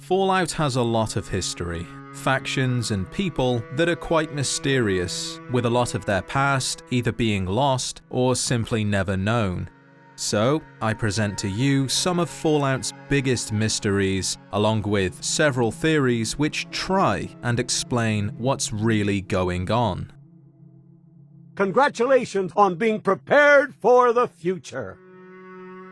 Fallout has a lot of history, factions and people that are quite mysterious, with a lot of their past either being lost or simply never known. So, I present to you some of Fallout's biggest mysteries, along with several theories which try and explain what's really going on. Congratulations on being prepared for the future!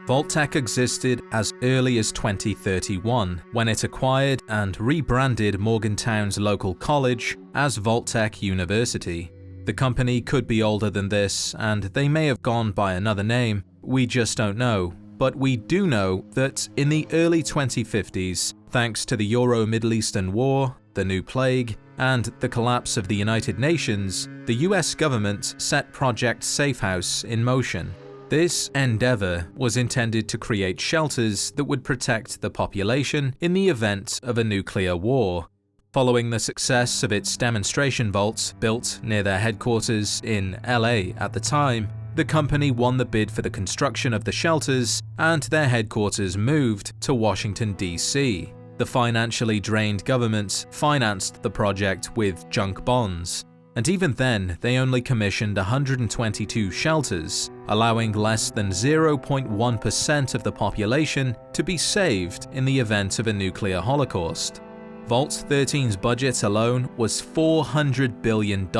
Vault-Tec existed as early as 2031, when it acquired and rebranded Morgantown's local college as Vault-Tec University. The company could be older than this, and they may have gone by another name, we just don't know. But we do know that in the early 2050s, thanks to the Euro-Middle Eastern War, the New Plague, and the collapse of the United Nations, the US government set Project Safehouse in motion. This endeavor was intended to create shelters that would protect the population in the event of a nuclear war. Following the success of its demonstration vaults built near their headquarters in LA at the time, the company won the bid for the construction of the shelters and their headquarters moved to Washington, D.C. The financially drained government financed the project with junk bonds. And even then, they only commissioned 122 shelters, allowing less than 0.1% of the population to be saved in the event of a nuclear holocaust. Vault 13's budget alone was $400 billion,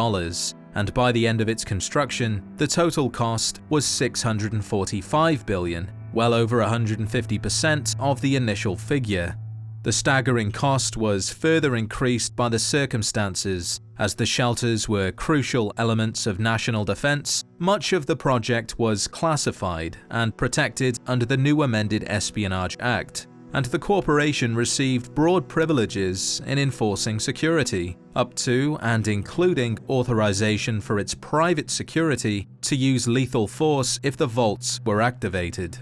and by the end of its construction, the total cost was $645 billion, well over 150% of the initial figure. The staggering cost was further increased by the circumstances. As the shelters were crucial elements of national defense, much of the project was classified and protected under the new amended Espionage Act, and the corporation received broad privileges in enforcing security, up to and including authorization for its private security to use lethal force if the vaults were activated.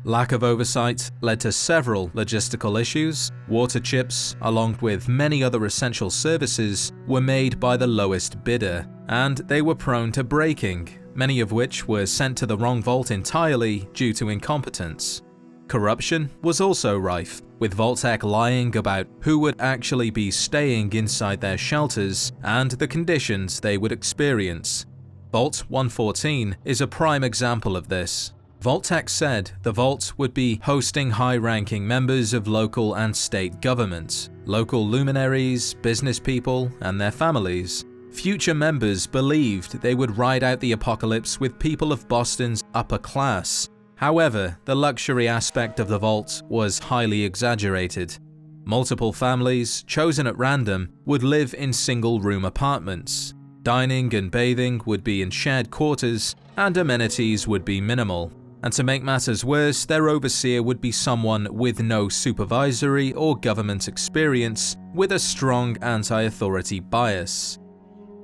Lack of oversight led to several logistical issues. Water chips, along with many other essential services, were made by the lowest bidder, and they were prone to breaking, many of which were sent to the wrong vault entirely due to incompetence. Corruption was also rife, with Vault-Tec lying about who would actually be staying inside their shelters and the conditions they would experience. Vault 114 is a prime example of this. Vault-Tec said the vault would be hosting high-ranking members of local and state government, local luminaries, business people, and their families. Future members believed they would ride out the apocalypse with people of Boston's upper class. However, the luxury aspect of the vault was highly exaggerated. Multiple families, chosen at random, would live in single-room apartments. Dining and bathing would be in shared quarters, and amenities would be minimal. And to make matters worse, their overseer would be someone with no supervisory or government experience, with a strong anti-authority bias.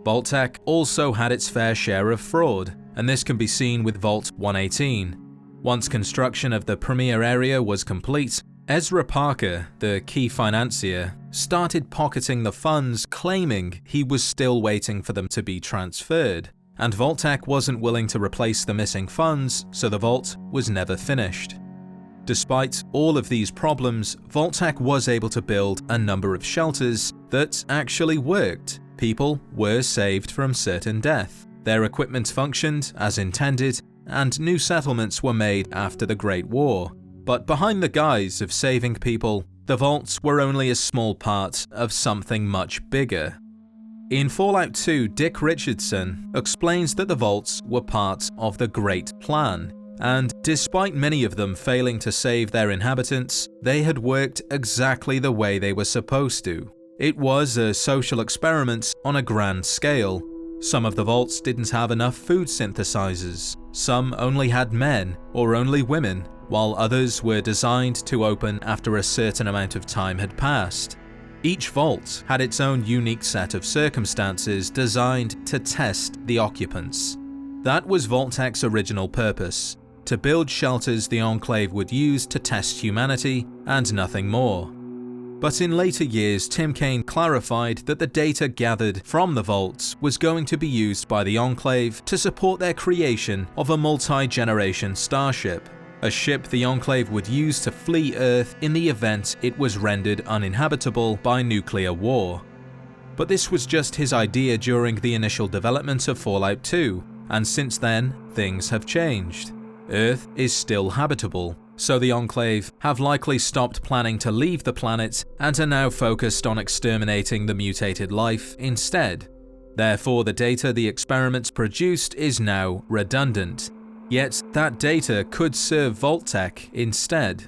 Vault-Tec also had its fair share of fraud, and this can be seen with Vault 118. Once construction of the premier area was complete, Ezra Parker, the key financier, started pocketing the funds, claiming he was still waiting for them to be transferred. And Vault-Tec wasn't willing to replace the missing funds, so the vault was never finished. Despite all of these problems, Vault-Tec was able to build a number of shelters that actually worked. People were saved from certain death, their equipment functioned as intended, and new settlements were made after the Great War. But behind the guise of saving people, the vaults were only a small part of something much bigger. In Fallout 2, Dick Richardson explains that the vaults were part of the Great Plan, and despite many of them failing to save their inhabitants, they had worked exactly the way they were supposed to. It was a social experiment on a grand scale. Some of the vaults didn't have enough food synthesizers, some only had men or only women, while others were designed to open after a certain amount of time had passed. Each vault had its own unique set of circumstances designed to test the occupants. That was Vault-Tec's original purpose, to build shelters the Enclave would use to test humanity and nothing more. But in later years, Tim Kaine clarified that the data gathered from the vaults was going to be used by the Enclave to support their creation of a multi-generation starship. a ship the Enclave would use to flee Earth in the event it was rendered uninhabitable by nuclear war. But this was just his idea during the initial development of Fallout 2, and since then, things have changed. Earth is still habitable, so the Enclave have likely stopped planning to leave the planet and are now focused on exterminating the mutated life instead. Therefore, the data the experiments produced is now redundant. Yet, that data could serve Vault-Tec instead.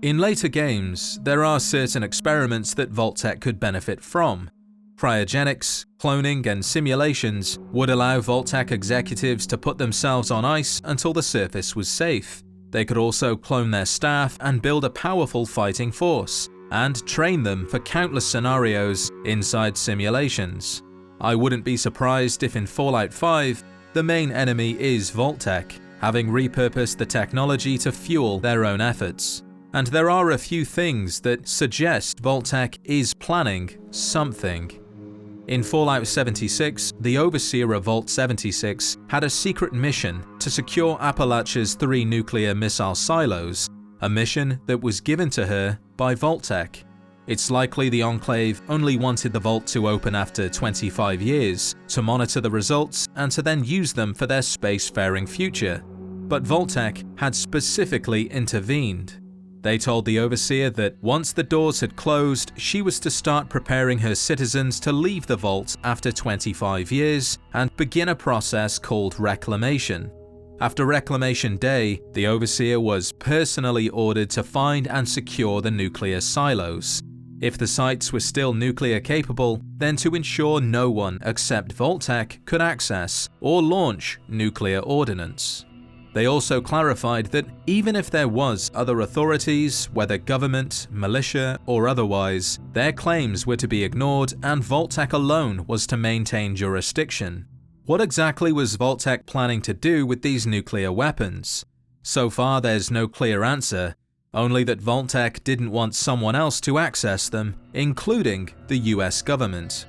In later games, there are certain experiments that Vault-Tec could benefit from. Cryogenics, cloning, and simulations would allow Vault-Tec executives to put themselves on ice until the surface was safe. They could also clone their staff and build a powerful fighting force, and train them for countless scenarios inside simulations. I wouldn't be surprised if in Fallout 5, the main enemy is Vault-Tec, having repurposed the technology to fuel their own efforts. And there are a few things that suggest Vault-Tec is planning something. In Fallout 76, the overseer of Vault 76 had a secret mission to secure Appalachia's 3 nuclear missile silos, a mission that was given to her by Vault-Tec. It's likely the Enclave only wanted the vault to open after 25 years, to monitor the results and to then use them for their spacefaring future. But Vault-Tec had specifically intervened. They told the Overseer that once the doors had closed, she was to start preparing her citizens to leave the vault after 25 years and begin a process called Reclamation. After Reclamation Day, the Overseer was personally ordered to find and secure the nuclear silos. If the sites were still nuclear capable, then to ensure no one except Vault-Tec could access or launch nuclear ordnance. They also clarified that even if there was other authorities, whether government, militia, or otherwise, their claims were to be ignored and Vault-Tec alone was to maintain jurisdiction. What exactly was Vault-Tec planning to do with these nuclear weapons? So far there's no clear answer, only that Vault-Tec didn't want someone else to access them, including the US government.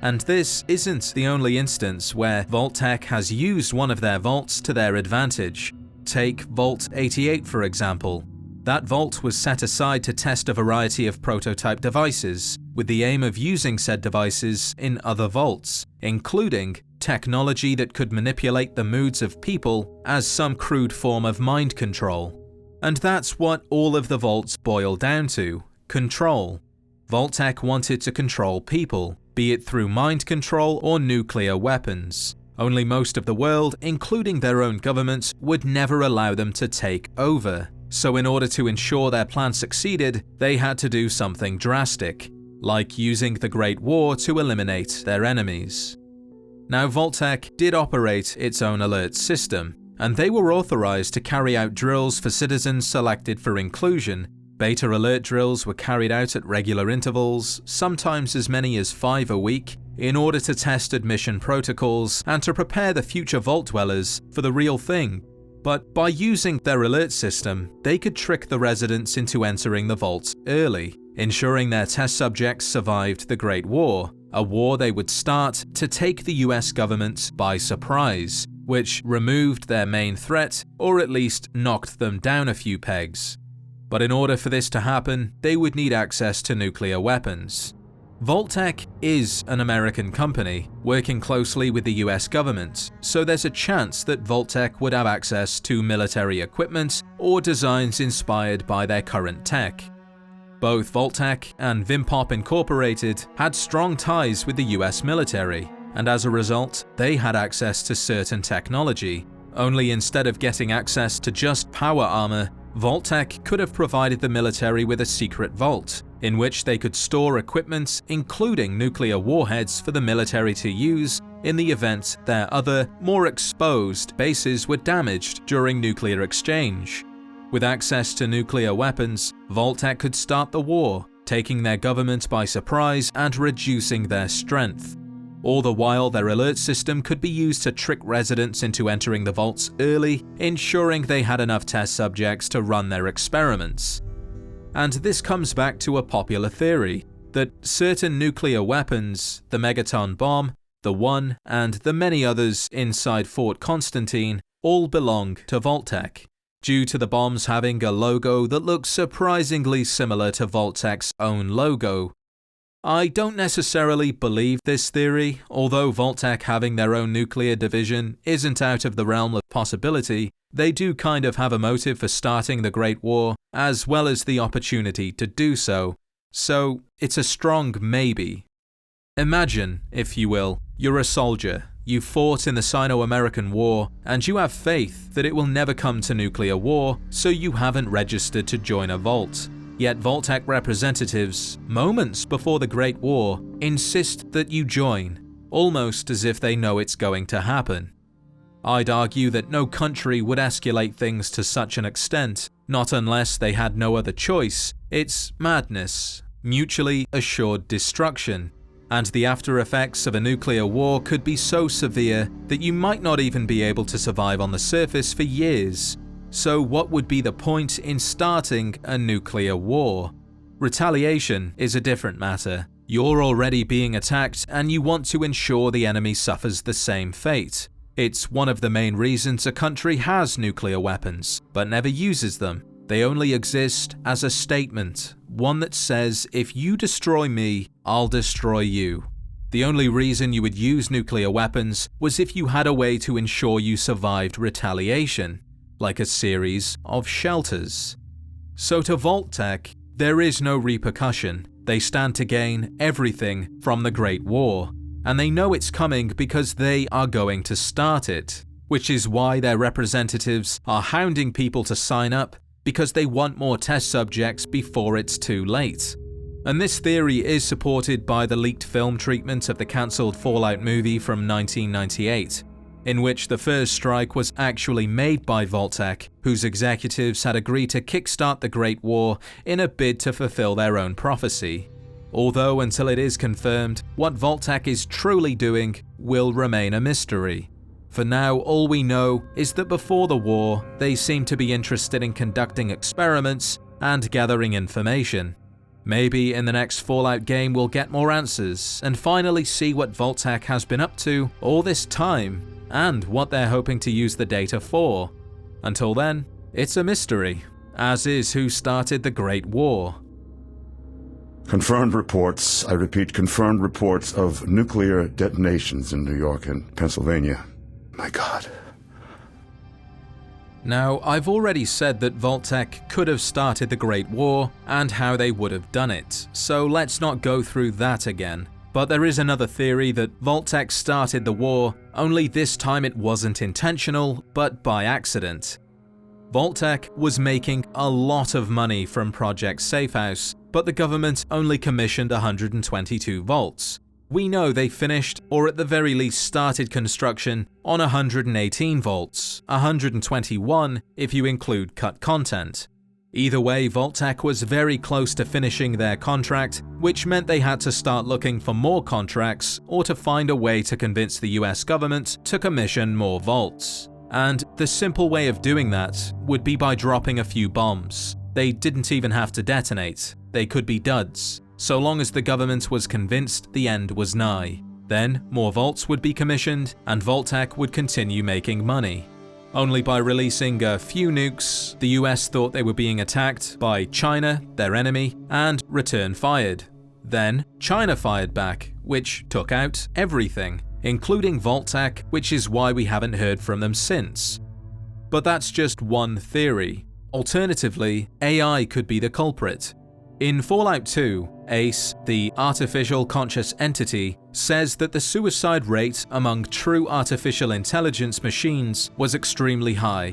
And this isn't the only instance where Vault-Tec has used one of their vaults to their advantage. Take Vault 88 for example. That vault was set aside to test a variety of prototype devices, with the aim of using said devices in other vaults, including technology that could manipulate the moods of people as some crude form of mind control. And that's what all of the vaults boil down to: control. Vault-Tec wanted to control people, be it through mind control or nuclear weapons. Only most of the world, including their own governments, would never allow them to take over. So in order to ensure their plan succeeded, they had to do something drastic, like using the Great War to eliminate their enemies. Now Vault-Tec did operate its own alert system, and they were authorized to carry out drills for citizens selected for inclusion. Beta alert drills were carried out at regular intervals, sometimes as many as 5 a week, in order to test admission protocols and to prepare the future Vault dwellers for the real thing. But by using their alert system, they could trick the residents into entering the vaults early, ensuring their test subjects survived the Great War, a war they would start to take the US government by surprise, which removed their main threat, or at least knocked them down a few pegs. But in order for this to happen, they would need access to nuclear weapons. Vault-Tec is an American company, working closely with the US government, so there's a chance that Vault-Tec would have access to military equipment or designs inspired by their current tech. Both Vault-Tec and Vimpop Incorporated had strong ties with the US military, and as a result, they had access to certain technology. Only instead of getting access to just power armor, Vault-Tec could have provided the military with a secret vault, in which they could store equipment including nuclear warheads for the military to use in the event their other, more exposed bases were damaged during nuclear exchange. With access to nuclear weapons, Vault-Tec could start the war, taking their government by surprise and reducing their strength. All the while, their alert system could be used to trick residents into entering the vaults early, ensuring they had enough test subjects to run their experiments. And this comes back to a popular theory, that certain nuclear weapons, the Megaton bomb, the One, and the many others inside Fort Constantine, all belong to Vault-Tec. due to the bombs having a logo that looks surprisingly similar to Vault-Tec's own logo. I don't necessarily believe this theory, although Vault-Tec having their own nuclear division isn't out of the realm of possibility. They do kind of have a motive for starting the Great War, as well as the opportunity to do so. So it's a strong maybe. Imagine, if you will, you're a soldier, you fought in the Sino-American War, and you have faith that it will never come to nuclear war, so you haven't registered to join a vault. Yet Vault-Tec representatives, moments before the Great War, insist that you join, almost as if they know it's going to happen. I'd argue that no country would escalate things to such an extent, not unless they had no other choice. It's madness, mutually assured destruction, and the after effects of a nuclear war could be so severe that you might not even be able to survive on the surface for years. So what would be the point in starting a nuclear war? Retaliation is a different matter. You're already being attacked and you want to ensure the enemy suffers the same fate. It's one of the main reasons a country has nuclear weapons, but never uses them. They only exist as a statement, one that says, if you destroy me, I'll destroy you. The only reason you would use nuclear weapons was if you had a way to ensure you survived retaliation, like a series of shelters. So to Vault-Tec, there is no repercussion. They stand to gain everything from the Great War, and they know it's coming because they are going to start it, which is why their representatives are hounding people to sign up, because they want more test subjects before it's too late. And this theory is supported by the leaked film treatment of the cancelled Fallout movie from 1998, in which the first strike was actually made by Vault-Tec, whose executives had agreed to kickstart the Great War in a bid to fulfill their own prophecy. Although until it is confirmed, what Vault-Tec is truly doing will remain a mystery. For now, all we know is that before the war, they seem to be interested in conducting experiments and gathering information. Maybe in the next Fallout game we'll get more answers and finally see what Vault-Tec has been up to all this time and what they're hoping to use the data for. Until then, it's a mystery, as is who started the Great War. Confirmed reports, I repeat, confirmed reports of nuclear detonations in New York and Pennsylvania. My God. Now, I've already said that Vault-Tec could have started the Great War and how they would have done it, so let's not go through that again. But there is another theory that Vault-Tec started the war, only this time it wasn't intentional, but by accident. Vault-Tec was making a lot of money from Project Safehouse, but the government only commissioned 122 vaults. We know they finished, or at the very least started construction, on 118 vaults, 121 if you include cut content. Either way, Vault-Tec was very close to finishing their contract, which meant they had to start looking for more contracts or to find a way to convince the US government to commission more vaults. And the simple way of doing that would be by dropping a few bombs. They didn't even have to detonate, they could be duds. So long as the government was convinced the end was nigh. Then, more vaults would be commissioned, and Vault-Tec would continue making money. Only by releasing a few nukes, the US thought they were being attacked by China, their enemy, and return fired. Then, China fired back, which took out everything, including Vault-Tec, which is why we haven't heard from them since. But that's just one theory. Alternatively, AI could be the culprit. In Fallout 2, ACE, the artificial conscious entity, says that the suicide rate among true artificial intelligence machines was extremely high.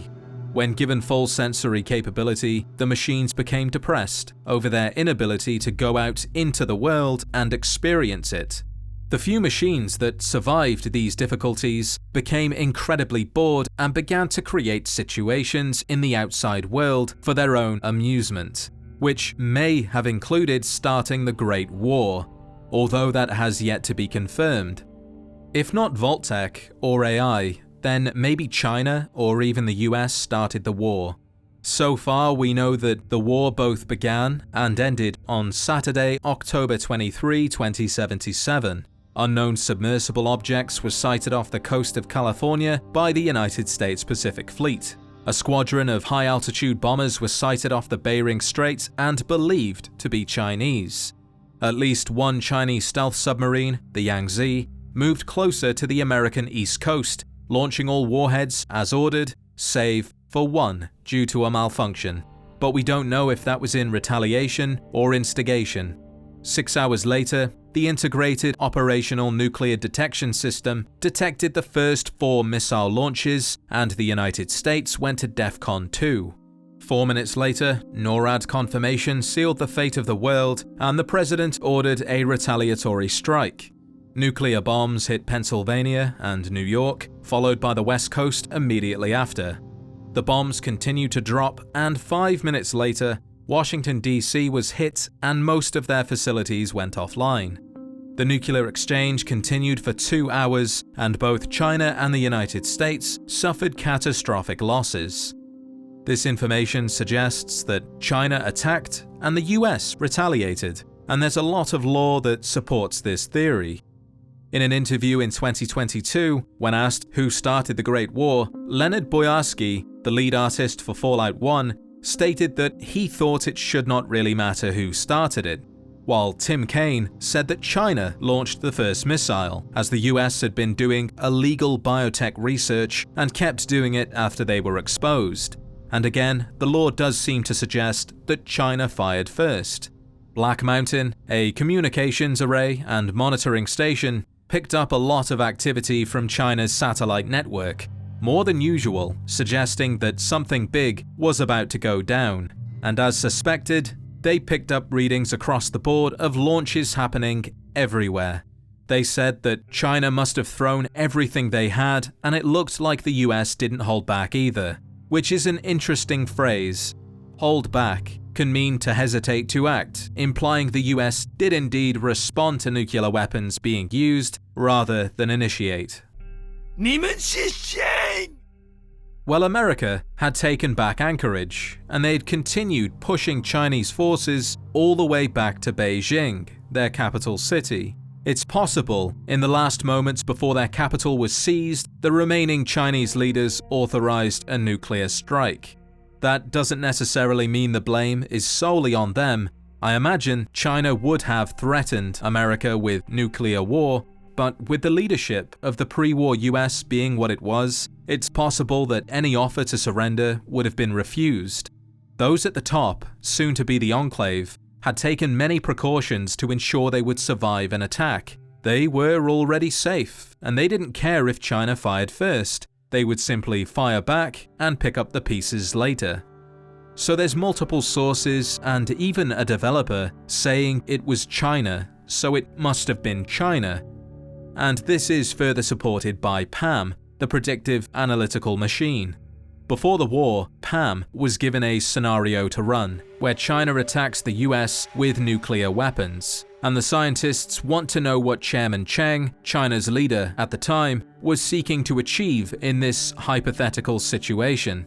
When given full sensory capability, the machines became depressed over their inability to go out into the world and experience it. The few machines that survived these difficulties became incredibly bored and began to create situations in the outside world for their own amusement, which may have included starting the Great War, although that has yet to be confirmed. If not Vault-Tec or AI, then maybe China or even the US started the war. So far, we know that the war both began and ended on Saturday, October 23, 2077. Unknown submersible objects were sighted off the coast of California by the United States Pacific Fleet. A squadron of high-altitude bombers was sighted off the Bering Strait and believed to be Chinese. At least one Chinese stealth submarine, the Yangtze, moved closer to the American East Coast, launching all warheads as ordered, save for one due to a malfunction. But we don't know if that was in retaliation or instigation. 6 hours later, the Integrated Operational Nuclear Detection System detected the first 4 missile launches, and the United States went to DEFCON 2. 4 minutes later, NORAD confirmation sealed the fate of the world, and the president ordered a retaliatory strike. Nuclear bombs hit Pennsylvania and New York, followed by the West Coast immediately after. The bombs continued to drop, and 5 minutes later, Washington, D.C. was hit and most of their facilities went offline. The nuclear exchange continued for 2 hours, and both China and the United States suffered catastrophic losses. This information suggests that China attacked and the US retaliated, and there's a lot of law that supports this theory. In an interview in 2022, when asked who started the Great War, Leonard Boyarsky, the lead artist for Fallout 1, stated that he thought it should not really matter who started it, while Tim Kaine said that China launched the first missile, as the US had been doing illegal biotech research and kept doing it after they were exposed. And again, the law does seem to suggest that China fired first. Black Mountain, a communications array and monitoring station, picked up a lot of activity from China's satellite network, more than usual, suggesting that something big was about to go down. And as suspected, they picked up readings across the board of launches happening everywhere. They said that China must have thrown everything they had, and it looked like the US didn't hold back either, which is an interesting phrase. Hold back can mean to hesitate to act, implying the US did indeed respond to nuclear weapons being used rather than initiate. Well, America had taken back Anchorage, and they'd continued pushing Chinese forces all the way back to Beijing, their capital city. It's possible, in the last moments before their capital was seized, the remaining Chinese leaders authorized a nuclear strike. That doesn't necessarily mean the blame is solely on them. I imagine China would have threatened America with nuclear war, but with the leadership of the pre-war US being what it was, it's possible that any offer to surrender would have been refused. Those at the top, soon to be the Enclave, had taken many precautions to ensure they would survive an attack. They were already safe, and they didn't care if China fired first. They would simply fire back and pick up the pieces later. So there's multiple sources and even a developer saying it was China, so it must have been China. And this is further supported by PAM, the predictive analytical machine. Before the war, PAM was given a scenario to run, where China attacks the US with nuclear weapons, and the scientists want to know what Chairman Cheng, China's leader at the time, was seeking to achieve in this hypothetical situation.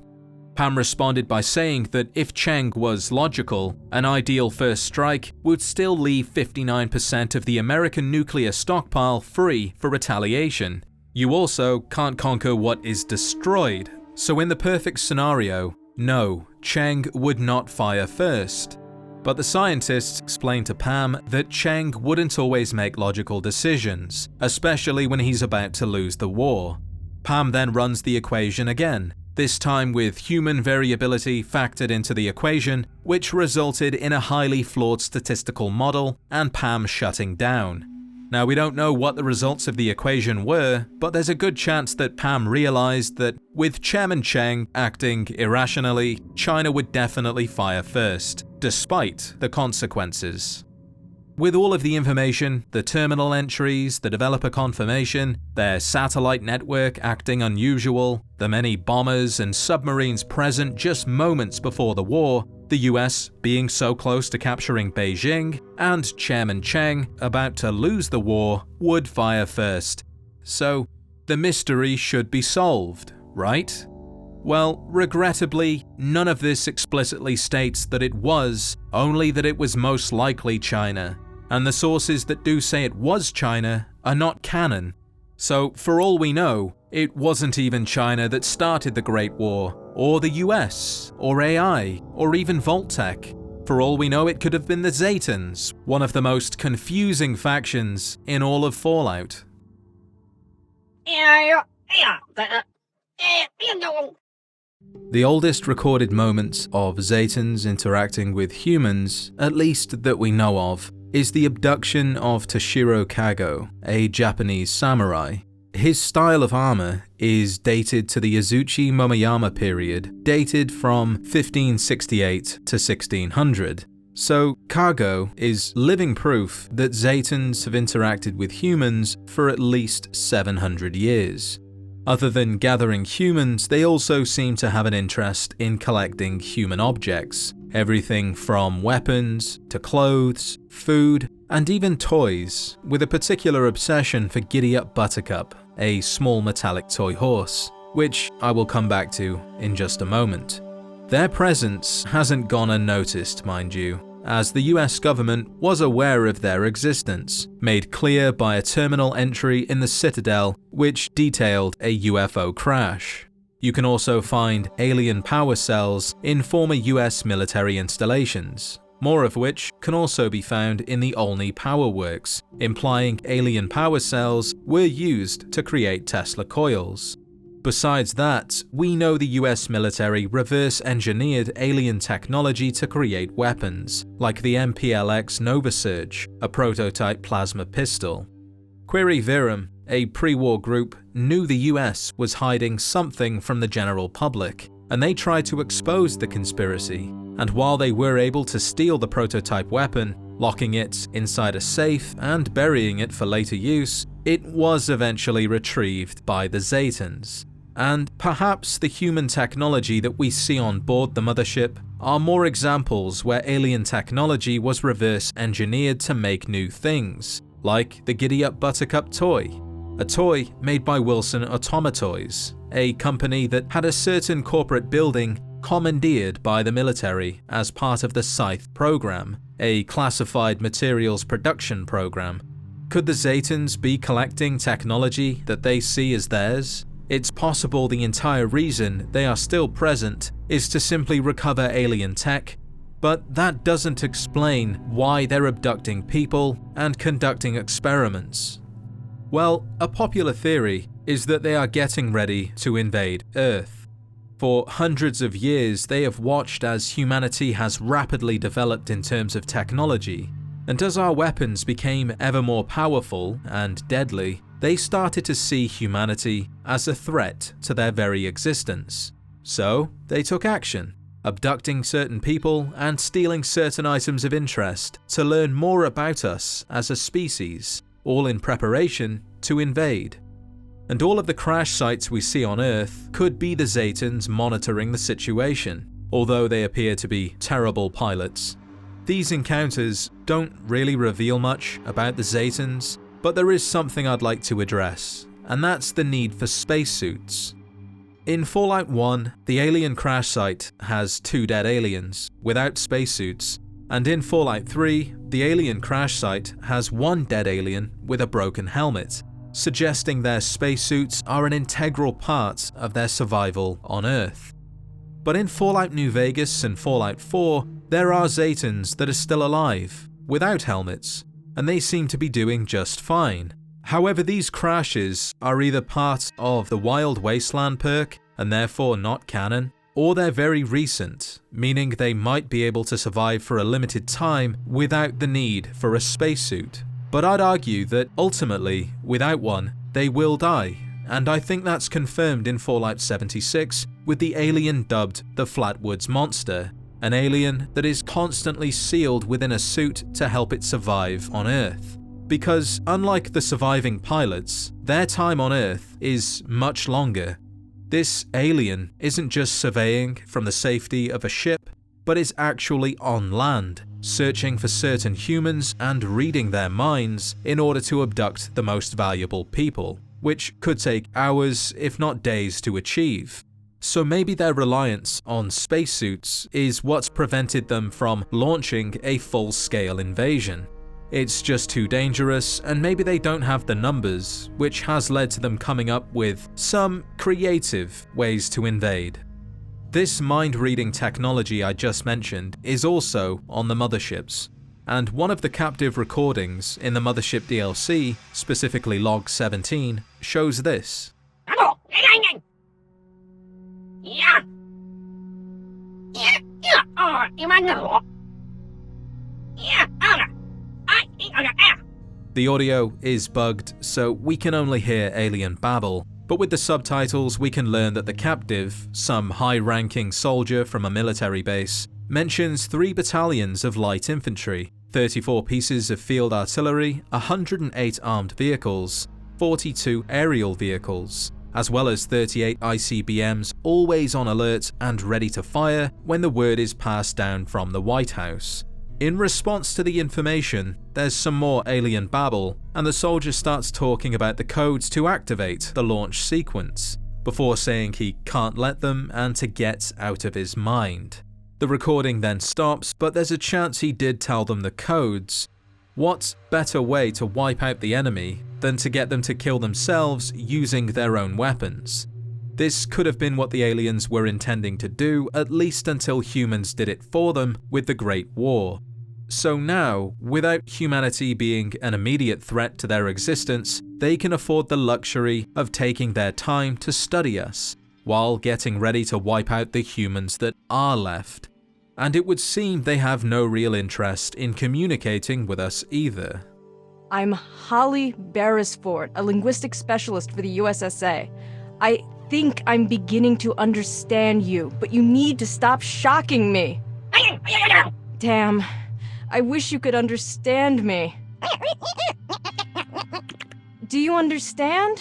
PAM responded by saying that if Cheng was logical, an ideal first strike would still leave 59% of the American nuclear stockpile free for retaliation. You also can't conquer what is destroyed. So in the perfect scenario, no, Cheng would not fire first. But the scientists explained to PAM that Cheng wouldn't always make logical decisions, especially when he's about to lose the war. PAM then runs the equation again, this time with human variability factored into the equation, which resulted in a highly flawed statistical model and PAM shutting down. Now, we don't know what the results of the equation were, but there's a good chance that PAM realized that with Chairman Cheng acting irrationally, China would definitely fire first, despite the consequences. With all of the information, the terminal entries, the developer confirmation, their satellite network acting unusual, the many bombers and submarines present just moments before the war, the US being so close to capturing Beijing, and Chairman Cheng about to lose the war, would fire first. So, the mystery should be solved, right? Well, regrettably, none of this explicitly states that it was, only that it was most likely China. And the sources that do say it was China are not canon. So, for all we know, it wasn't even China that started the Great War, or the US, or AI, or even Vault-Tec. For all we know, it could have been the Zetans, one of the most confusing factions in all of Fallout. The oldest recorded moments of Zetans interacting with humans, at least that we know of, is the abduction of Toshiro Kago, a Japanese samurai. His style of armor is dated to the Azuchi Momoyama period, dated from 1568 to 1600. So Kago is living proof that Zetans have interacted with humans for at least 700 years. Other than gathering humans, they also seem to have an interest in collecting human objects. Everything from weapons to clothes, food, and even toys, with a particular obsession for Giddy Up Buttercup, a small metallic toy horse, which I will come back to in just a moment. Their presence hasn't gone unnoticed, mind you, as the US government was aware of their existence, made clear by a terminal entry in the Citadel which detailed a UFO crash. You can also find alien power cells in former US military installations, more of which can also be found in the Olney Power Works, implying alien power cells were used to create Tesla coils. Besides that, we know the US military reverse-engineered alien technology to create weapons, like the MPLX Nova Surge, a prototype plasma pistol. Query Virum, a pre-war group, knew the US was hiding something from the general public, and they tried to expose the conspiracy. And while they were able to steal the prototype weapon, locking it inside a safe and burying it for later use, it was eventually retrieved by the Zetans. And perhaps the human technology that we see on board the mothership are more examples where alien technology was reverse engineered to make new things, like the Giddy Up Buttercup toy, a toy made by Wilson Automatoys, a company that had a certain corporate building commandeered by the military as part of the Scythe program, a classified materials production program. Could the Zetans be collecting technology that they see as theirs? It's possible the entire reason they are still present is to simply recover alien tech, but that doesn't explain why they're abducting people and conducting experiments. Well, a popular theory is that they are getting ready to invade Earth. For hundreds of years, they have watched as humanity has rapidly developed in terms of technology, and as our weapons became ever more powerful and deadly, they started to see humanity as a threat to their very existence. So they took action, abducting certain people and stealing certain items of interest to learn more about us as a species, all in preparation to invade. And all of the crash sites we see on Earth could be the Zetans monitoring the situation, although they appear to be terrible pilots. These encounters don't really reveal much about the Zetans, but there is something I'd like to address, and that's the need for spacesuits. In Fallout 1, the alien crash site has 2 dead aliens without spacesuits, and in Fallout 3, the alien crash site has 1 dead alien with a broken helmet, suggesting their spacesuits are an integral part of their survival on Earth. But in Fallout New Vegas and Fallout 4, there are Zetans that are still alive, without helmets, and they seem to be doing just fine. However, these crashes are either part of the Wild Wasteland perk, and therefore not canon, or they're very recent, meaning they might be able to survive for a limited time without the need for a spacesuit. But I'd argue that ultimately, without one, they will die, and I think that's confirmed in Fallout 76 with the alien dubbed the Flatwoods Monster, an alien that is constantly sealed within a suit to help it survive on Earth. Because unlike the surviving pilots, their time on Earth is much longer. This alien isn't just surveying from the safety of a ship, but is actually on land, searching for certain humans and reading their minds in order to abduct the most valuable people, which could take hours, if not days, to achieve. So maybe their reliance on spacesuits is what's prevented them from launching a full-scale invasion. It's just too dangerous, and maybe they don't have the numbers, which has led to them coming up with some creative ways to invade. This mind-reading technology I just mentioned is also on the motherships, and one of the captive recordings in the Mothership DLC, specifically Log 17, shows this. The audio is bugged, so we can only hear alien babble, but with the subtitles we can learn that the captive, some high-ranking soldier from a military base, mentions 3 battalions of light infantry, 34 pieces of field artillery, 108 armed vehicles, 42 aerial vehicles, as well as 38 ICBMs always on alert and ready to fire when the word is passed down from the White House. In response to the information, there's some more alien babble, and the soldier starts talking about the codes to activate the launch sequence, before saying he can't let them and to get out of his mind. The recording then stops, but there's a chance he did tell them the codes. What better way to wipe out the enemy than to get them to kill themselves using their own weapons? This could have been what the aliens were intending to do, at least until humans did it for them with the Great War. So now, without humanity being an immediate threat to their existence, they can afford the luxury of taking their time to study us, while getting ready to wipe out the humans that are left. And it would seem they have no real interest in communicating with us either. I'm Holly Beresford, a linguistic specialist for the USSA. I think I'm beginning to understand you, but you need to stop shocking me. Damn, I wish you could understand me. Do you understand?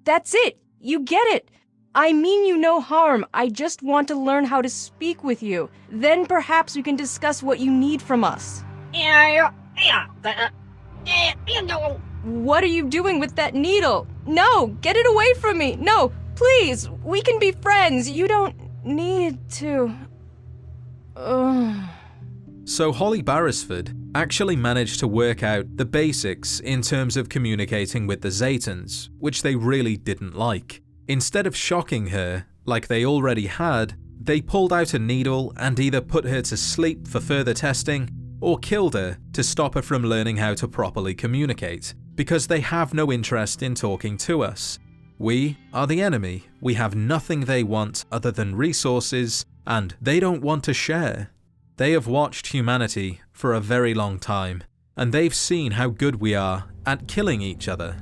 That's it! You get it! I mean you no harm, I just want to learn how to speak with you. Then perhaps we can discuss what you need from us. What are you doing with that needle? No, get it away from me! No, please, we can be friends, you don't need to... So Holly Beresford actually managed to work out the basics in terms of communicating with the Zetans, which they really didn't like. Instead of shocking her, like they already had, they pulled out a needle and either put her to sleep for further testing, or killed her to stop her from learning how to properly communicate, because they have no interest in talking to us. We are the enemy, we have nothing they want other than resources, and they don't want to share. They have watched humanity for a very long time, and they've seen how good we are at killing each other.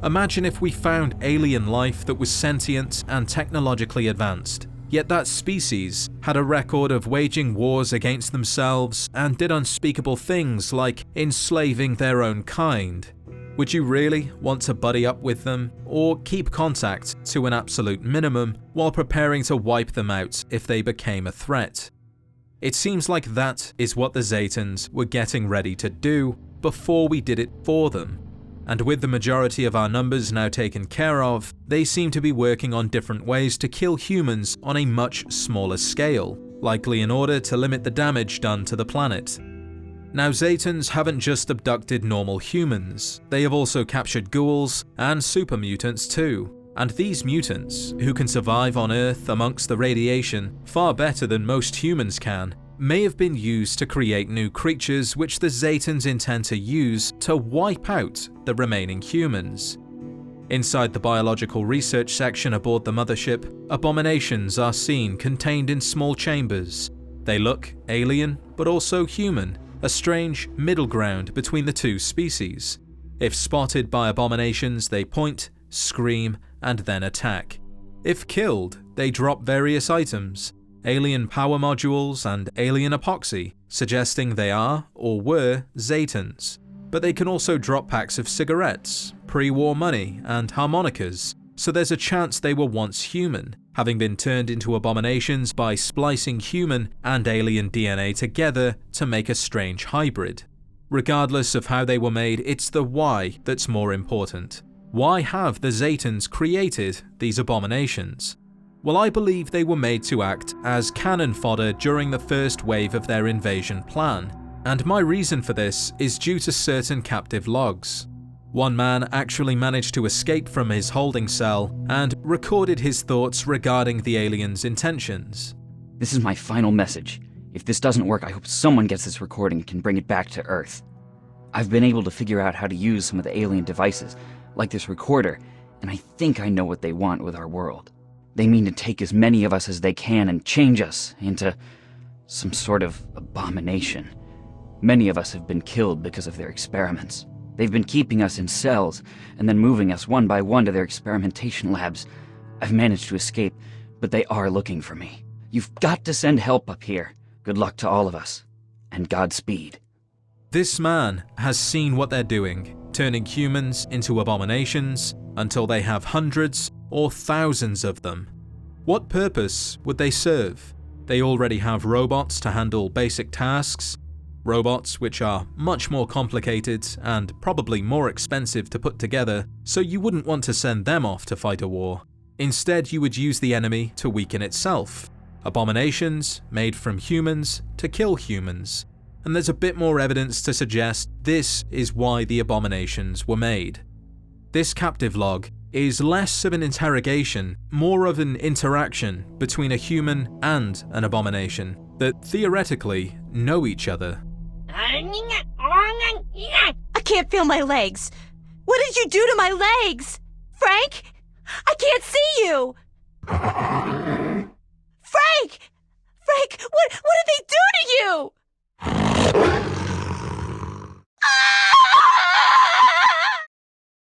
Imagine if we found alien life that was sentient and technologically advanced, yet that species had a record of waging wars against themselves and did unspeakable things like enslaving their own kind. Would you really want to buddy up with them, or keep contact to an absolute minimum while preparing to wipe them out if they became a threat? It seems like that is what the Zetans were getting ready to do before we did it for them. And with the majority of our numbers now taken care of, they seem to be working on different ways to kill humans on a much smaller scale, likely in order to limit the damage done to the planet. Now, Zetans haven't just abducted normal humans, they have also captured ghouls and super mutants too. And these mutants, who can survive on Earth amongst the radiation far better than most humans can, may have been used to create new creatures which the Zetans intend to use to wipe out the remaining humans. Inside the biological research section aboard the mothership, abominations are seen contained in small chambers. They look alien, but also human, a strange middle ground between the two species. If spotted by abominations, they point, scream, and then attack. If killed, they drop various items, alien power modules and alien epoxy, suggesting they are, or were, Zetans. But they can also drop packs of cigarettes, pre-war money, and harmonicas, so there's a chance they were once human, having been turned into abominations by splicing human and alien DNA together to make a strange hybrid. Regardless of how they were made, it's the why that's more important. Why have the Zetans created these abominations? Well, I believe they were made to act as cannon fodder during the first wave of their invasion plan, and my reason for this is due to certain captive logs. One man actually managed to escape from his holding cell and recorded his thoughts regarding the aliens' intentions. This is my final message. If this doesn't work, I hope someone gets this recording and can bring it back to Earth. I've been able to figure out how to use some of the alien devices, like this recorder, and I think I know what they want with our world. They mean to take as many of us as they can and change us into some sort of abomination. Many of us have been killed because of their experiments. They've been keeping us in cells and then moving us one by one to their experimentation labs. I've managed to escape, but they are looking for me. You've got to send help up here. Good luck to all of us, and Godspeed. This man has seen what they're doing, turning humans into abominations until they have hundreds or thousands of them. What purpose would they serve? They already have robots to handle basic tasks, robots which are much more complicated and probably more expensive to put together, so you wouldn't want to send them off to fight a war. Instead, you would use the enemy to weaken itself. Abominations made from humans to kill humans. And there's a bit more evidence to suggest this is why the abominations were made. This captive log is less of an interrogation, more of an interaction between a human and an abomination that theoretically know each other. I can't feel my legs. What did you do to my legs? Frank? I can't see you! Frank! Frank, what did they do to you?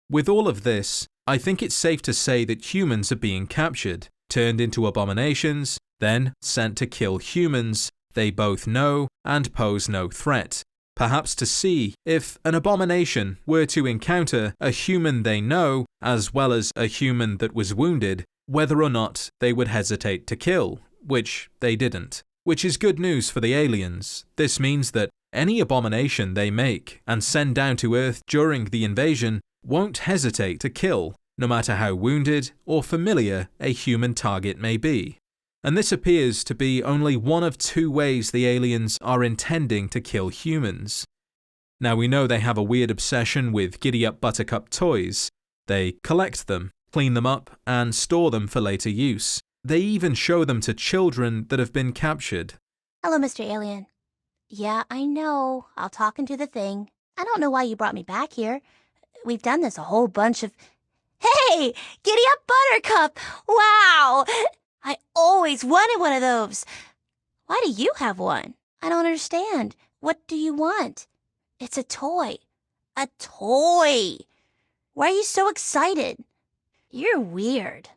With all of this, I think it's safe to say that humans are being captured, turned into abominations, then sent to kill humans they both know and pose no threat, perhaps to see if an abomination were to encounter a human they know as well as a human that was wounded, whether or not they would hesitate to kill, which they didn't. Which is good news for the aliens. This means that any abomination they make and send down to Earth during the invasion won't hesitate to kill, no matter how wounded or familiar a human target may be. And this appears to be only one of two ways the aliens are intending to kill humans. Now we know they have a weird obsession with giddy-up buttercup toys. They collect them, clean them up, and store them for later use. They even show them to children that have been captured. Hello, Mr. Alien. Yeah, I know. I'll talk into the thing. I don't know why you brought me back here. We've done this a whole bunch of... Hey! Giddy up buttercup! Wow! I always wanted one of those. Why do you have one? I don't understand. What do you want? It's a toy. A toy! Why are you so excited? You're weird.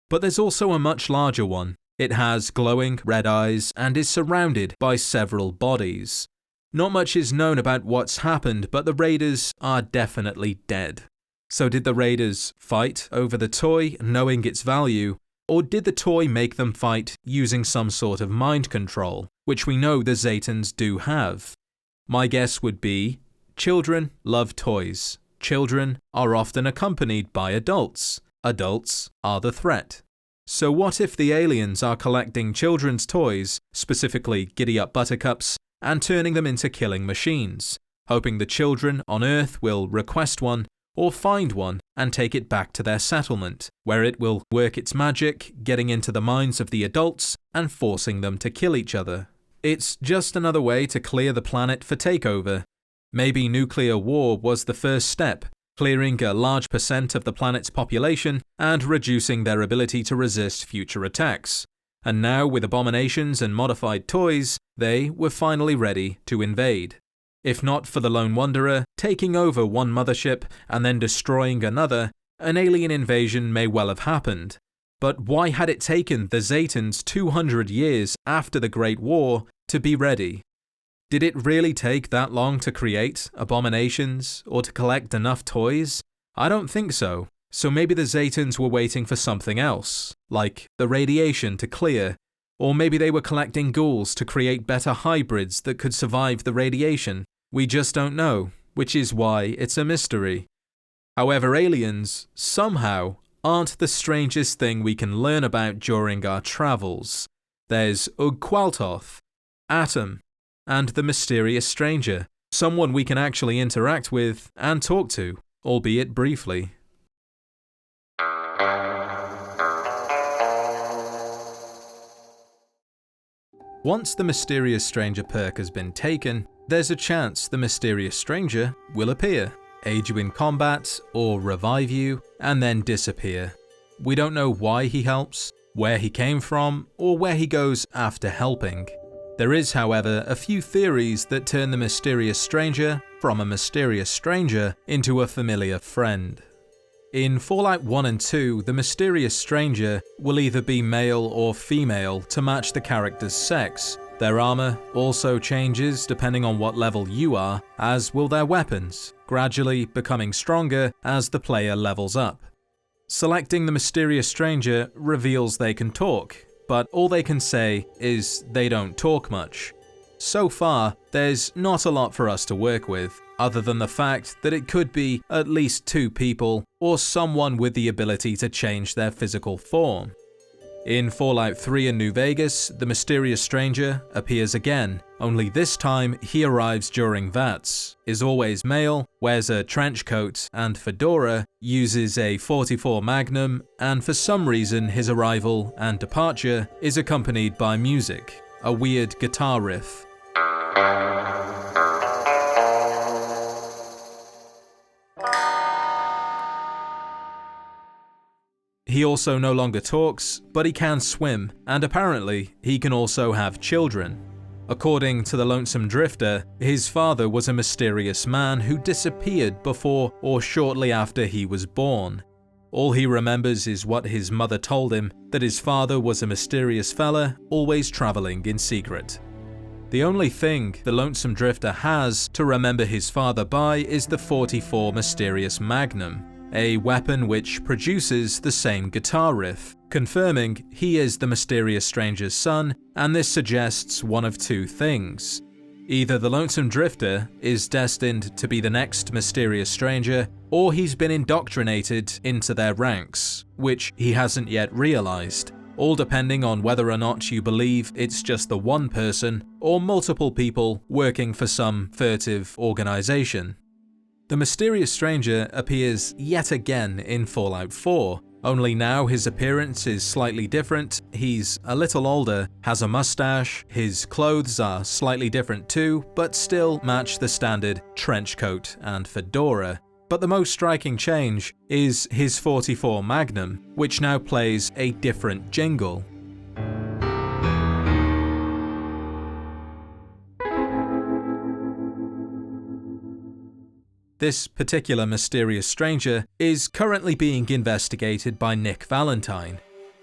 But there's also a much larger one. It has glowing red eyes and is surrounded by several bodies. Not much is known about what's happened, but the raiders are definitely dead. So did the raiders fight over the toy knowing its value, or did the toy make them fight using some sort of mind control, which we know the Zetans do have? My guess would be, children love toys. Children are often accompanied by adults. Adults are the threat. So what if the aliens are collecting children's toys, specifically giddy-up buttercups, and turning them into killing machines, hoping the children on Earth will request one or find one and take it back to their settlement, where it will work its magic, getting into the minds of the adults and forcing them to kill each other. It's just another way to clear the planet for takeover. Maybe nuclear war was the first step, clearing a large percent of the planet's population and reducing their ability to resist future attacks. And now, with abominations and modified toys, they were finally ready to invade. If not for the Lone Wanderer taking over one mothership and then destroying another, an alien invasion may well have happened. But why had it taken the Zetans 200 years after the Great War to be ready? Did it really take that long to create abominations or to collect enough toys? I don't think so. So maybe the Zetans were waiting for something else, like the radiation to clear, or maybe they were collecting ghouls to create better hybrids that could survive the radiation. We just don't know, which is why it's a mystery. However, aliens, somehow, aren't the strangest thing we can learn about during our travels. There's Ugqualtoth, Atom, and the mysterious stranger, someone we can actually interact with and talk to. albeit briefly. Once the Mysterious Stranger perk has been taken, there's a chance the Mysterious Stranger will appear, aid you in combat, or revive you, and then disappear. We don't know why he helps, where he came from, or where he goes after helping. There is, however, a few theories that turn the Mysterious Stranger from a mysterious stranger into a familiar friend. In Fallout 1 and 2, the Mysterious Stranger will either be male or female to match the character's sex. Their armor also changes depending on what level you are, as will their weapons, gradually becoming stronger as the player levels up. Selecting the Mysterious Stranger reveals they can talk, but all they can say is they don't talk much. So far, there's not a lot for us to work with, other than the fact that it could be at least 2 people or someone with the ability to change their physical form. In Fallout 3 and New Vegas, the Mysterious Stranger appears again, only this time he arrives during VATS, is always male, wears a trench coat and fedora, uses a .44 Magnum, and for some reason his arrival and departure is accompanied by music, a weird guitar riff. He also no longer talks, but he can swim, and apparently he can also have children. According to the Lonesome Drifter, his father was a mysterious man who disappeared before or shortly after he was born. All he remembers is what his mother told him, that his father was a mysterious fella, always traveling in secret. The only thing the Lonesome Drifter has to remember his father by is the .44 Mysterious Magnum, a weapon which produces the same guitar riff, confirming he is the Mysterious Stranger's son, and this suggests one of 2 things. Either the Lonesome Drifter is destined to be the next Mysterious Stranger, or he's been indoctrinated into their ranks, which he hasn't yet realized, all depending on whether or not you believe it's just the one person or multiple people working for some furtive organization. The Mysterious Stranger appears yet again in Fallout 4, only now his appearance is slightly different, he's a little older, has a mustache, his clothes are slightly different too, but still match the standard trench coat and fedora. But the most striking change is his .44 Magnum, which now plays a different jingle. This particular Mysterious Stranger is currently being investigated by Nick Valentine.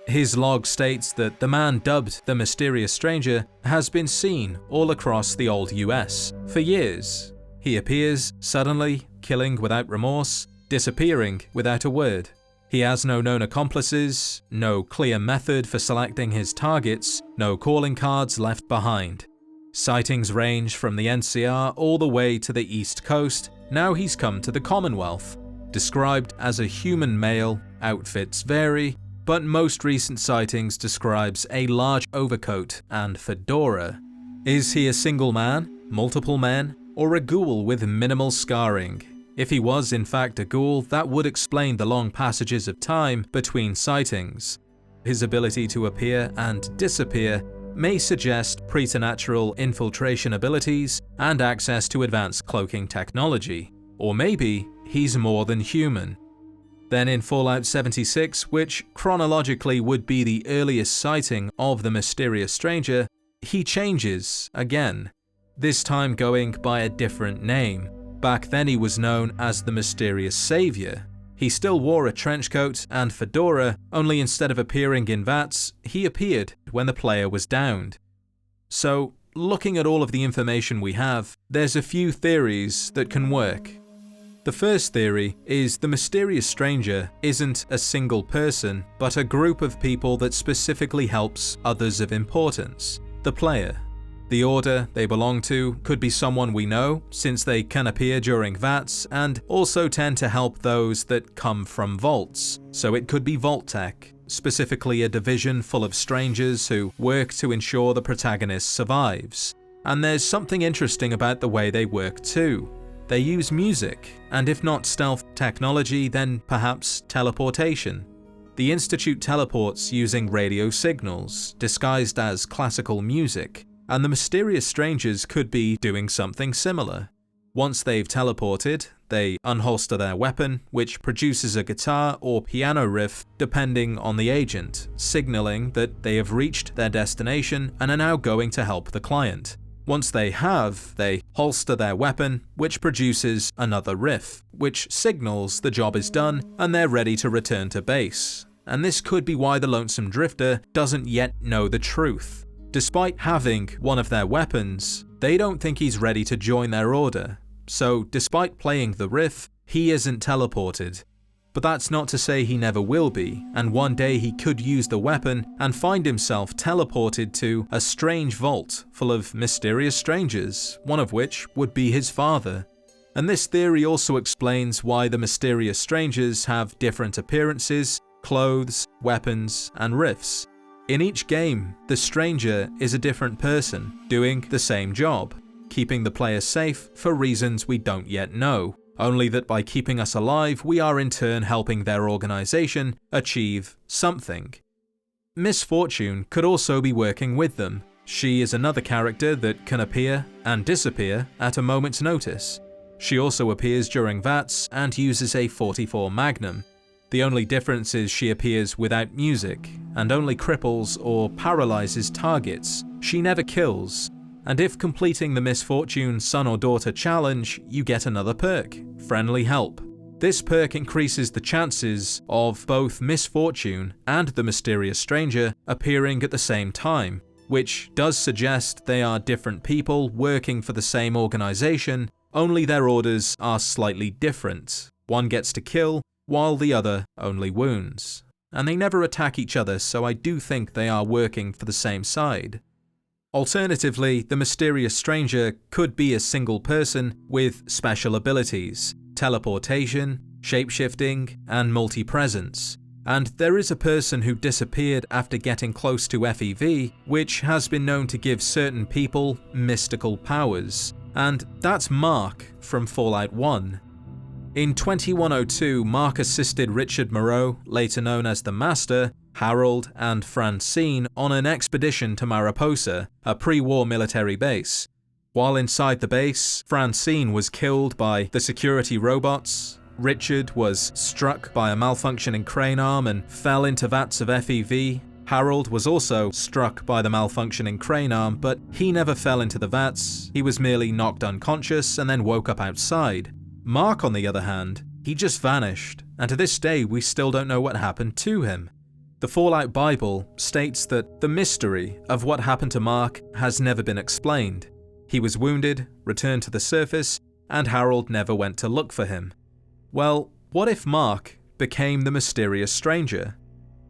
His log states that the man dubbed the Mysterious Stranger has been seen all across the old US for years. He appears suddenly, killing without remorse, disappearing without a word. He has no known accomplices, no clear method for selecting his targets, no calling cards left behind. Sightings range from the NCR all the way to the East Coast. Now he's come to the Commonwealth. Described as a human male, outfits vary, but most recent sightings describes a large overcoat and fedora. Is he a single man, multiple men, or a ghoul with minimal scarring? If he was in fact a ghoul, that would explain the long passages of time between sightings. His ability to appear and disappear may suggest preternatural infiltration abilities and access to advanced cloaking technology. Or maybe he's more than human. Then in Fallout 76, which chronologically would be the earliest sighting of the Mysterious Stranger, he changes again, this time going by a different name. Back then he was known as the Mysterious Savior. He still wore a trench coat and fedora, only instead of appearing in VATS, he appeared when the player was downed. So, looking at all of the information we have, there's a few theories that can work. The first theory is the Mysterious Stranger isn't a single person, but a group of people that specifically helps others of importance, the player. The order they belong to could be someone we know, since they can appear during VATS and also tend to help those that come from vaults. So it could be Vault-Tec, specifically a division full of strangers who work to ensure the protagonist survives. And there's something interesting about the way they work too. They use music, and if not stealth technology than perhaps teleportation. The Institute teleports using radio signals, disguised as classical music, and the mysterious strangers could be doing something similar. Once they've teleported, they unholster their weapon, which produces a guitar or piano riff depending on the agent, signaling that they have reached their destination and are now going to help the client. Once they have, they holster their weapon, which produces another riff, which signals the job is done and they're ready to return to base. And this could be why the Lonesome Drifter doesn't yet know the truth. Despite having one of their weapons, they don't think he's ready to join their order. So despite playing the riff, he isn't teleported. But that's not to say he never will be, and one day he could use the weapon and find himself teleported to a strange vault full of mysterious strangers, one of which would be his father. And this theory also explains why the mysterious strangers have different appearances, clothes, weapons, and riffs. In each game, the stranger is a different person, doing the same job, keeping the player safe for reasons we don't yet know, only that by keeping us alive, we are in turn helping their organization achieve something. Miss Fortune could also be working with them. She is another character that can appear and disappear at a moment's notice. She also appears during VATS and uses a .44 Magnum. The only difference is she appears without music, and only cripples or paralyzes targets. She never kills. And if completing the Miss Fortune son or daughter challenge, you get another perk, Friendly Help. This perk increases the chances of both Miss Fortune and the mysterious stranger appearing at the same time, which does suggest they are different people working for the same organization, only their orders are slightly different. One gets to kill, while the other only wounds. And they never attack each other, so I do think they are working for the same side. Alternatively, the mysterious stranger could be a single person with special abilities, teleportation, shapeshifting, and multi-presence. And there is a person who disappeared after getting close to FEV, which has been known to give certain people mystical powers. And that's Mark from Fallout 1. In 2102, Mark assisted Richard Moreau, later known as the Master, Harold, and Francine on an expedition to Mariposa, a pre-war military base. While inside the base, Francine was killed by the security robots, Richard was struck by a malfunctioning crane arm and fell into vats of FEV. Harold was also struck by the malfunctioning crane arm, but he never fell into the vats, he was merely knocked unconscious and then woke up outside. Mark, on the other hand, he just vanished, and to this day we still don't know what happened to him. The Fallout Bible states that the mystery of what happened to Mark has never been explained. He was wounded, returned to the surface, and Harold never went to look for him. Well, what if Mark became the mysterious stranger?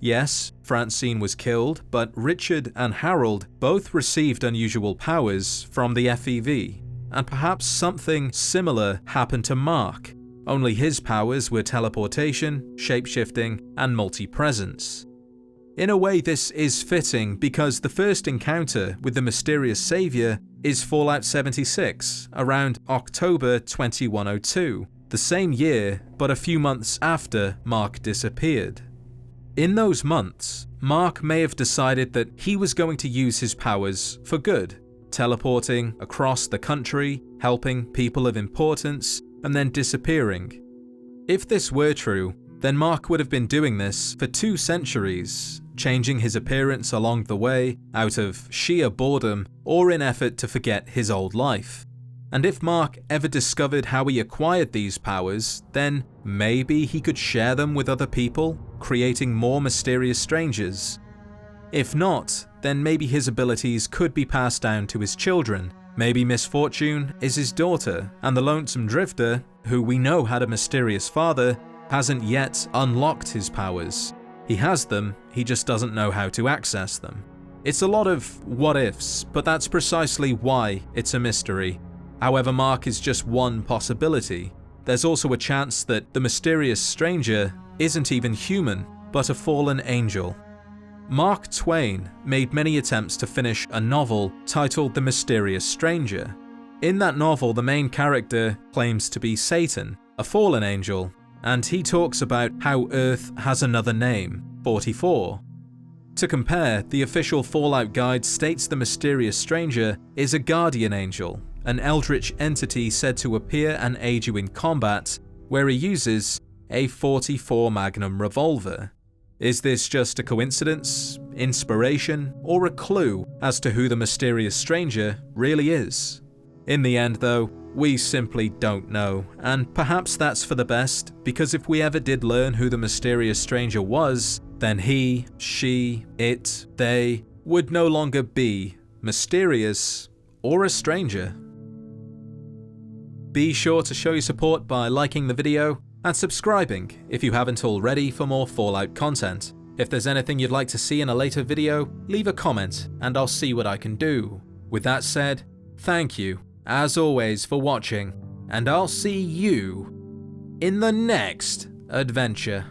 Yes, Francine was killed, but Richard and Harold both received unusual powers from the FEV. And perhaps something similar happened to Mark, only his powers were teleportation, shapeshifting, and multi-presence. In a way, this is fitting because the first encounter with the mysterious savior is Fallout 76, around October 2102, the same year, but a few months after Mark disappeared. In those months, Mark may have decided that he was going to use his powers for good, teleporting across the country, helping people of importance, and then disappearing. If this were true, then Mark would have been doing this for 2 centuries, changing his appearance along the way out of sheer boredom or in effort to forget his old life. And if Mark ever discovered how he acquired these powers, then maybe he could share them with other people, creating more mysterious strangers. If not, then maybe his abilities could be passed down to his children. Maybe Miss Fortune is his daughter, and the Lonesome Drifter, who we know had a mysterious father, hasn't yet unlocked his powers. He has them, he just doesn't know how to access them. It's a lot of what ifs, but that's precisely why it's a mystery. However, Mark is just one possibility. There's also a chance that the mysterious stranger isn't even human, but a fallen angel. Mark Twain made many attempts to finish a novel titled The Mysterious Stranger. In that novel, the main character claims to be Satan, a fallen angel, and he talks about how Earth has another name, 44. To compare, the official Fallout guide states the mysterious stranger is a guardian angel, an eldritch entity said to appear and aid you in combat, where he uses a 44 Magnum revolver. Is this just a coincidence, inspiration, or a clue as to who the mysterious stranger really is? In the end though, we simply don't know, and perhaps that's for the best, because if we ever did learn who the mysterious stranger was, then he, she, it, they would no longer be mysterious or a stranger. Be sure to show your support by liking the video and subscribing if you haven't already for more Fallout content. If there's anything you'd like to see in a later video, leave a comment and I'll see what I can do. With that said, thank you, as always, for watching, and I'll see you in the next adventure.